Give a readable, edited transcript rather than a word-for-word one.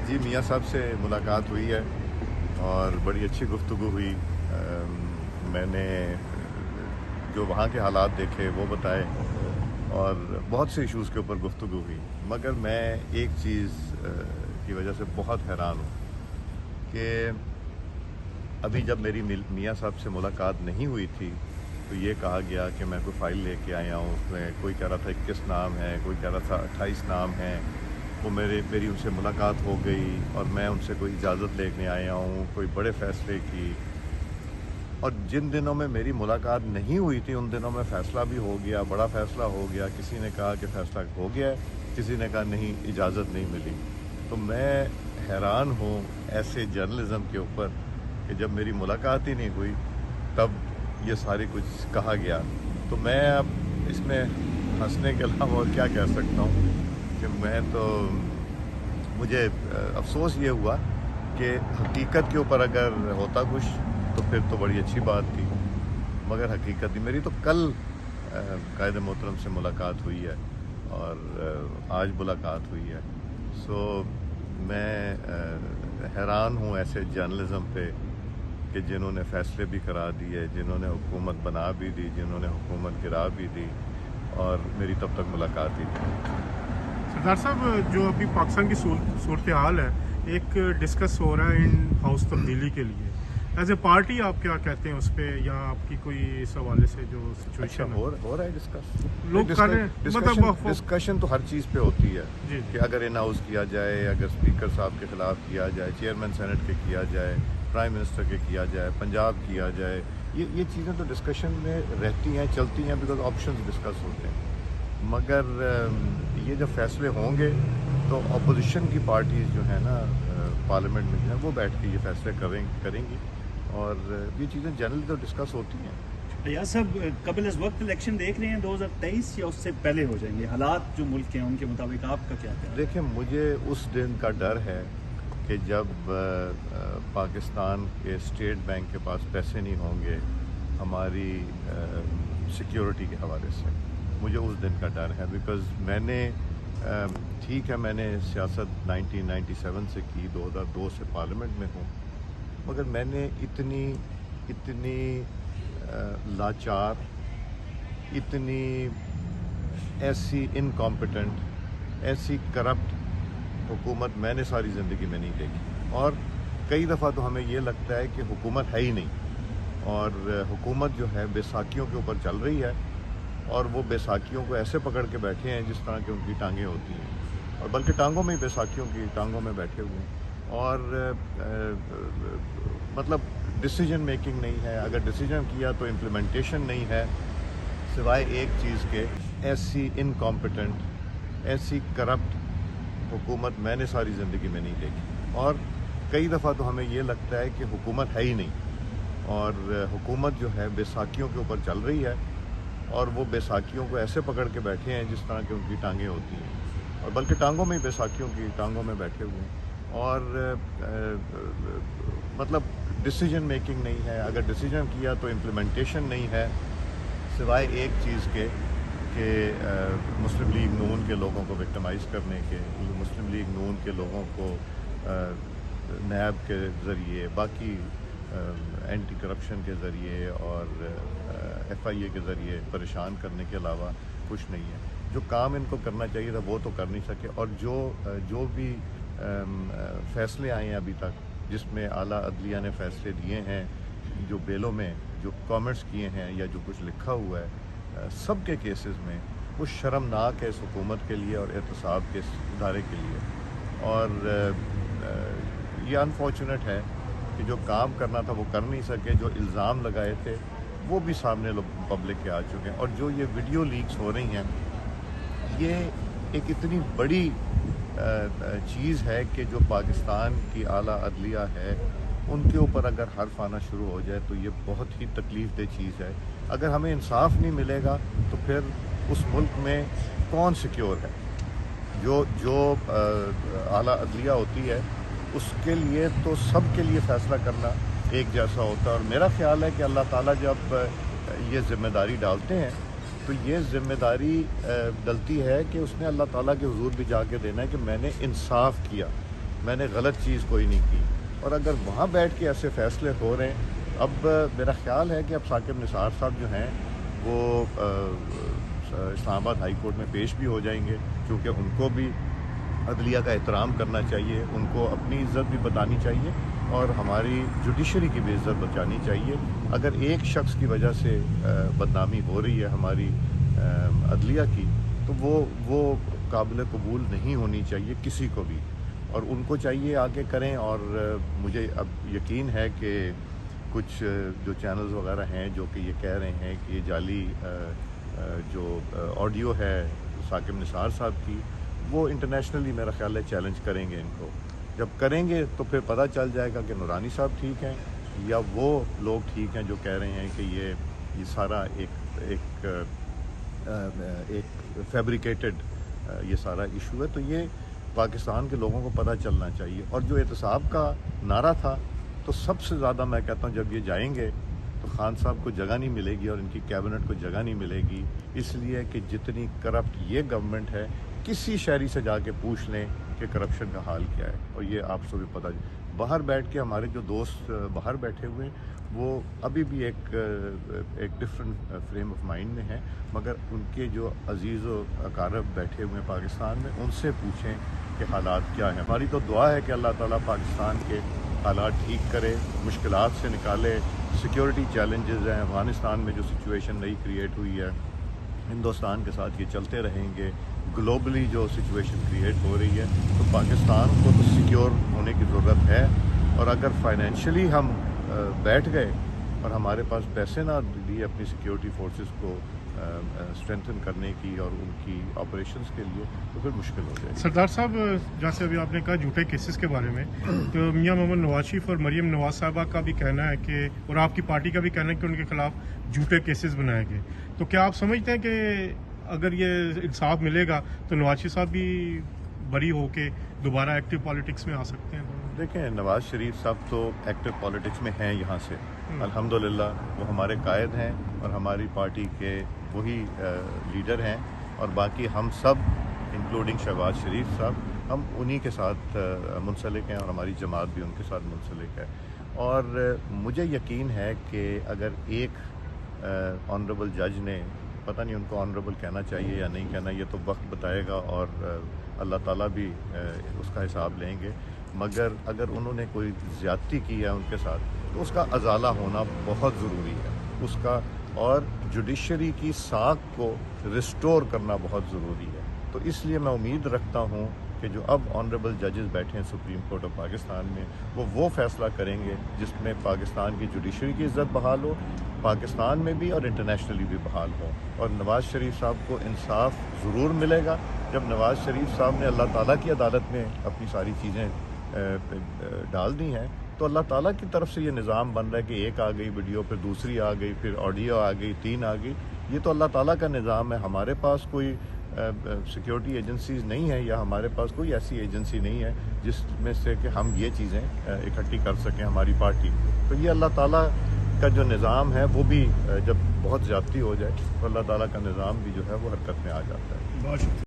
جی میاں صاحب سے ملاقات ہوئی ہے اور بڑی اچھی گفتگو ہوئی. میں نے جو وہاں کے حالات دیکھے وہ بتائے اور بہت سے ایشوز کے اوپر گفتگو ہوئی. مگر میں ایک چیز کی وجہ سے بہت حیران ہوں کہ ابھی جب میری میاں صاحب سے ملاقات نہیں ہوئی تھی تو یہ کہا گیا کہ میں کوئی فائل لے کے آیا ہوں. اس میں کوئی کہہ رہا تھا 21 نام ہے, کوئی کہہ رہا تھا 28 نام ہیں. وہ میری ان سے ملاقات ہو گئی اور میں ان سے کوئی اجازت لے کے آیا ہوں کوئی بڑے فیصلے کی. اور جن دنوں میں میری ملاقات نہیں ہوئی تھی ان دنوں میں فیصلہ بھی ہو گیا, بڑا فیصلہ ہو گیا. کسی نے کہا کہ فیصلہ ہو گیا ہے, کسی نے کہا نہیں اجازت نہیں ملی. تو میں حیران ہوں ایسے جرنلزم کے اوپر کہ جب میری ملاقات ہی نہیں ہوئی تب یہ ساری کچھ کہا گیا. تو میں اب اس میں ہنسنے کے علاوہ اور کیا کہہ سکتا ہوں کہ مجھے افسوس یہ ہوا کہ حقیقت کے اوپر اگر ہوتا کچھ تو پھر تو بڑی اچھی بات تھی, مگر حقیقت نہیں. میری تو کل قائد محترم سے ملاقات ہوئی ہے اور آج ملاقات ہوئی ہے. سو میں حیران ہوں ایسے جرنلزم پہ کہ جنہوں نے فیصلے بھی کرا دیے, جنہوں نے حکومت بنا بھی دی, جنہوں نے حکومت گرا بھی دی, اور میری تب تک ملاقات ہی نہیں. سردار صاحب, جو ابھی پاکستان کی صورتحال ہے, ایک ڈسکس ہو رہا ہے ان ہاؤس تبدیلی کے لیے. ایز اے پارٹی آپ کیا کہتے ہیں اس پہ, یا آپ کی کوئی اس حوالے سے جو سچویشن ہو رہا ہے ڈسکس, لوگ کر رہے ہیں مطلب ڈسکشن تو ہر چیز پہ ہوتی ہے. جی کہ اگر ان ہاؤس کیا جائے, اگر اسپیکر صاحب کے خلاف کیا جائے, چیئرمین سینٹ کے کیا جائے, پرائم منسٹر کے کیا جائے, پنجاب کیا جائے, یہ چیزیں تو ڈسکشن میں رہتی ہیں, چلتی ہیں, بیکاز آپشنز ڈسکس ہوتے ہیں. مگر یہ جب فیصلے ہوں گے تو اپوزیشن کی پارٹیز جو ہیں نا پارلیمنٹ میں جو ہیں وہ بیٹھ کے یہ فیصلے کریں گی, اور یہ چیزیں جنرلی تو ڈسکس ہوتی ہیں. ریاض صاحب, قبل از وقت الیکشن دیکھ رہے ہیں 2023 یا اس سے پہلے ہو جائیں گے؟ حالات جو ملک کے ہیں ان کے مطابق آپ کا کیا خیال ہے؟ دیکھیں, مجھے اس دن کا ڈر ہے کہ جب پاکستان کے اسٹیٹ بینک کے پاس پیسے نہیں ہوں گے ہماری سیکیورٹی کے حوالے سے, مجھے اس دن کا ڈر ہے. بیکاز میں نے ٹھیک ہے میں نے سیاست 1997 سے کی, 2002 سے پارلیمنٹ میں ہوں, مگر میں نے اتنی لاچار, اتنی ایسی انکمپیٹنٹ, ایسی کرپٹ حکومت میں نے ساری زندگی میں نہیں دیکھی. اور کئی دفعہ تو ہمیں یہ لگتا ہے کہ حکومت ہے ہی نہیں, اور حکومت جو ہے بیساکھیوں کے اوپر چل رہی ہے, اور وہ بیساکھیوں کو ایسے پکڑ کے بیٹھے ہیں جس طرح کہ ان کی ٹانگیں ہوتی ہیں, اور بلکہ ٹانگوں میں ہی بیساکھیوں کی ٹانگوں میں بیٹھے ہوئے ہیں. اور مطلب ڈیسیجن میکنگ نہیں ہے, اگر ڈیسیجن کیا تو امپلیمنٹیشن نہیں ہے, سوائے ایک چیز کے ایسی انکمپیٹنٹ, ایسی کرپٹ حکومت میں نے ساری زندگی میں نہیں دیکھی. اور کئی دفعہ تو ہمیں یہ لگتا ہے کہ حکومت ہے ہی نہیں, اور حکومت جو ہے بیساکھیوں کے اوپر چل رہی ہے, اور وہ بیساکھیوں کو ایسے پکڑ کے بیٹھے ہیں جس طرح کہ ان کی ٹانگیں ہوتی ہیں, اور بلکہ ٹانگوں میں ہی بیساکھیوں کی ٹانگوں میں بیٹھے ہوئے ہیں. اور مطلب ڈیسیجن میکنگ نہیں ہے, اگر ڈیسیجن کیا تو امپلیمنٹیشن نہیں ہے, سوائے ایک چیز کے کہ مسلم لیگ نون کے لوگوں کو وکٹمائز کرنے کے, مسلم لیگ نون کے لوگوں کو نیب کے ذریعے, باقی اینٹی کرپشن کے ذریعے اور FIA کے ذریعے پریشان کرنے کے علاوہ کچھ نہیں ہے. جو کام ان کو کرنا چاہیے تھا وہ تو کر نہیں سکے. اور جو بھی فیصلے آئے ہیں ابھی تک, جس میں اعلیٰ عدلیہ نے فیصلے دیے ہیں, جو بیلوں میں جو کامنٹس کیے ہیں یا جو کچھ لکھا ہوا ہے, سب کے کیسز میں وہ شرمناک ہے اس حکومت کے لیے اور احتساب کے ادارے کے لیے. اور یہ انفارچونیٹ ہے کہ جو کام کرنا تھا وہ کر نہیں سکے, جو الزام لگائے تھے وہ بھی سامنے پبلک کے آ چکے ہیں. اور جو یہ ویڈیو لیکس ہو رہی ہیں, یہ ایک اتنی بڑی چیز ہے کہ جو پاکستان کی اعلیٰ عدلیہ ہے ان کے اوپر اگر حرف آنا شروع ہو جائے تو یہ بہت ہی تکلیف دہ چیز ہے. اگر ہمیں انصاف نہیں ملے گا تو پھر اس ملک میں کون سیکیور ہے؟ جو اعلیٰ عدلیہ ہوتی ہے اس کے لیے تو سب کے لیے فیصلہ کرنا ایک جیسا ہوتا ہے. اور میرا خیال ہے کہ اللہ تعالیٰ جب یہ ذمہ داری ڈالتے ہیں تو یہ ذمہ داری ڈلتی ہے کہ اس نے اللہ تعالیٰ کے حضور بھی جا کے دینا ہے کہ میں نے انصاف کیا. میں نے غلط چیز کوئی نہیں کی. اور اگر وہاں بیٹھ کے ایسے فیصلے ہو رہے ہیں, اب میرا خیال ہے کہ اب ثاقب نثار صاحب جو ہیں وہ اسلام آباد ہائی کورٹ میں پیش بھی ہو جائیں گے, کیونکہ ان کو بھی عدلیہ کا احترام کرنا چاہیے, ان کو اپنی عزت بھی بتانی چاہیے اور ہماری جوڈیشری کی بھی عزت بچانی چاہیے. اگر ایک شخص کی وجہ سے بدنامی ہو رہی ہے ہماری عدلیہ کی, تو وہ قابل قبول نہیں ہونی چاہیے کسی کو بھی, اور ان کو چاہیے آگے کریں. اور مجھے اب یقین ہے کہ کچھ جو چینلز وغیرہ ہیں جو کہ یہ کہہ رہے ہیں کہ یہ جعلی جو آڈیو ہے ثاقب نثار صاحب کی, وہ انٹرنیشنلی میرا خیال ہے چیلنج کریں گے ان کو. جب کریں گے تو پھر پتہ چل جائے گا کہ نورانی صاحب ٹھیک ہیں یا وہ لوگ ٹھیک ہیں جو کہہ رہے ہیں کہ یہ سارا ایک فیبریکیٹڈ یہ سارا ایشو ہے. تو یہ پاکستان کے لوگوں کو پتہ چلنا چاہیے. اور جو احتساب کا نعرہ تھا, تو سب سے زیادہ میں کہتا ہوں جب یہ جائیں گے تو خان صاحب کو جگہ نہیں ملے گی اور ان کی کیبنٹ کو جگہ نہیں ملے گی, اس لیے کہ جتنی کرپٹ یہ گورنمنٹ ہے, کسی شہری سے جا کے پوچھ لیں کہ کرپشن کا حال کیا ہے, اور یہ آپ کو بھی پتہ. باہر بیٹھ کے ہمارے جو دوست باہر بیٹھے ہوئے ہیں وہ ابھی بھی ایک ڈفرینٹ فریم آف مائنڈ میں ہیں, مگر ان کے جو عزیز و اقارب بیٹھے ہوئے ہیں پاکستان میں, ان سے پوچھیں کہ حالات کیا ہیں. ہماری تو دعا ہے کہ اللہ تعالیٰ پاکستان کے حالات ٹھیک کرے, مشکلات سے نکالے. سیکیورٹی چیلنجز ہیں افغانستان میں, جو سچویشن نئی کریٹ ہوئی ہے, ہندوستان کے ساتھ یہ چلتے رہیں گے. گلوبلی جو سچویشن کریٹ ہو رہی ہے, تو پاکستان کو تو سیکیور ہونے کی ضرورت ہے. اور اگر فائنینشلی ہم بیٹھ گئے اور ہمارے پاس پیسے نہ دیے اپنی سیکیورٹی فورسز کو اسٹرینتھن کرنے کی اور ان کی آپریشنز کے لیے, تو پھر مشکل ہو جائے گی. سردار صاحب, جیسے ابھی آپ نے کہا جھوٹے کیسز کے بارے میں, تو میاں محمد نواز شریف اور مریم نواز صاحبہ کا بھی کہنا ہے کہ, اور آپ کی پارٹی کا بھی کہنا ہے کہ ان کے خلاف جھوٹے کیسز بنائے گئے. تو کیا آپ سمجھتے ہیں کہ اگر یہ انصاف ملے گا تو نواز شریف صاحب بھی بری ہو کے دوبارہ ایکٹیو پالیٹکس میں آ سکتے ہیں؟ دیکھیں, نواز شریف صاحب تو ایکٹیو پالیٹکس میں ہیں یہاں سے, الحمدللہ وہ ہمارے قائد ہیں اور ہماری پارٹی کے وہی لیڈر ہیں, اور باقی ہم سب انکلوڈنگ شہباز شریف صاحب, ہم انہی کے ساتھ منسلک ہیں اور ہماری جماعت بھی ان کے ساتھ منسلک ہے. اور مجھے یقین ہے کہ اگر ایک آنریبل جج نے, پتہ نہیں ان کو آنریبل کہنا چاہیے یا نہیں کہنا, یہ تو وقت بتائے گا اور اللہ تعالیٰ بھی اس کا حساب لیں گے, مگر اگر انہوں نے کوئی زیادتی کی ہے ان کے ساتھ, تو اس کا ازالہ ہونا بہت ضروری ہے اس کا, اور جوڈیشری کی ساکھ کو ریسٹور کرنا بہت ضروری ہے. تو اس لیے میں امید رکھتا ہوں کہ جو اب آنریبل ججز بیٹھے ہیں سپریم کورٹ آف پاکستان میں, وہ فیصلہ کریں گے جس میں پاکستان کی جوڈیشری کی عزت بحال ہو, پاکستان میں بھی اور انٹرنیشنلی بھی بحال ہو. اور نواز شریف صاحب کو انصاف ضرور ملے گا جب نواز شریف صاحب نے اللہ تعالیٰ کی عدالت میں اپنی ساری چیزیں ڈال دی ہیں, تو اللہ تعالیٰ کی طرف سے یہ نظام بن رہا ہے کہ ایک آ گئی ویڈیو, پھر دوسری آ گئی, پھر آڈیو آ گئی, 3 آ گئی. یہ تو اللہ تعالیٰ کا نظام ہے. ہمارے پاس کوئی سیکیورٹی ایجنسیز نہیں ہیں, یا ہمارے پاس کوئی ایسی ایجنسی نہیں ہے جس میں سے کہ ہم یہ چیزیں اکٹھی کر سکیں ہماری پارٹی. تو یہ اللہ تعالیٰ کا جو نظام ہے وہ بھی جب بہت زیادتی ہو جائے تو اللہ تعالیٰ کا نظام بھی جو ہے وہ حرکت میں آ جاتا ہے. بہت شکریہ.